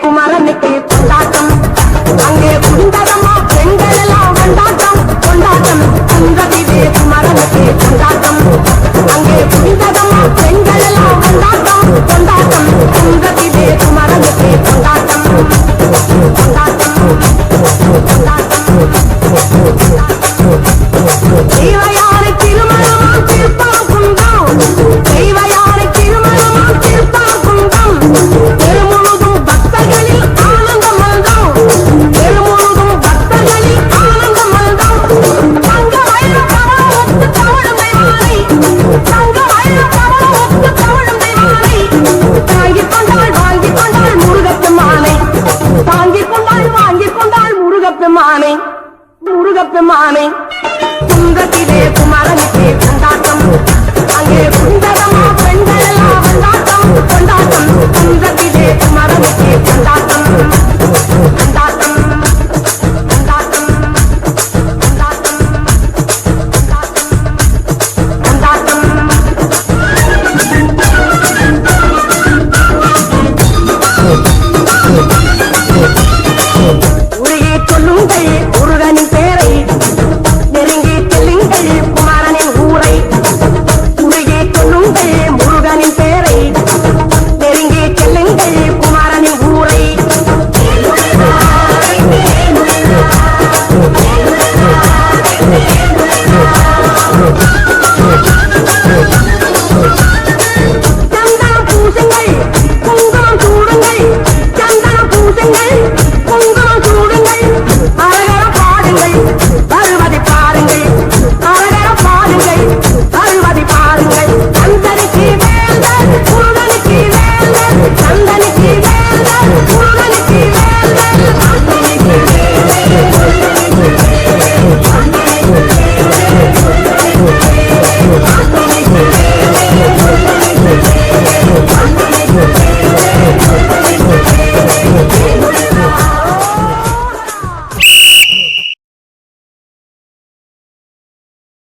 குமரனுக்கு கொண்டாட்டம் அங்கே குண்டதம்மா பெண்கள் எல்லாம் கொண்டாட்டம் கொண்டாட்டம் குன்றத்திலே குமரனுக்கு கொண்டாட்டம் அங்கே குண்டதம்மா பெண்கள் எல்லாம் கொண்டாட்டம் கொண்டாட்டம் குன்றத்திலே குமரனுக்கு கொண்டாட்டம் கொண்டாட்டம் தெய்வயானை திருமணம் திருப்பான் குன்றம் தெய்வயானை திருமணம் திருப்பான் குன்றம் பெருமுழுதும் பக்தர்களில் ஆனந்த மல்தம் பெருமுழுதும் பக்தர்களில் ஆனந்த மல்தம் தங்க வயல கவலம் ஒத்து தவழும் தெய்வானை தங்க வயல கவலம் ஒத்து தவழும் தெய்வானை தாங்கிக் கொண்டாள் வாங்கிக் கொண்டாள் முருகப்பெருமானை தாங்கிக் கொண்டாள் வாங்கிக் கொண்டாள் முருகப்பெருமானை முருகப்பெருமானை குன்றத்திலே குமரனுக்கு கொண்டாட்டம் அங்கே குண்டதமா பெண்கள் எல்லாம் கொண்டாட்டம் கொண்டாட்டம் குன்றத்திலே குமரனுக்கு கொண்டாட்டம் கொண்டாட்டம் கொண்டாட்டம் கொண்டாட்டம் உரையே சொல்லுங்கள் முருகனின் பேரை நெருங்கி செல்லுங்கள் குமரனின் ஊரை உரையே சொல்லுங்கள் முருகனின் பேரை நெருங்கி செல்லுங்கள் குமரனின் ஊரை சந்தனம் பூசுங்கள் குங்குமம் சூடுங்கள் சந்தனம் பூசுங்கள்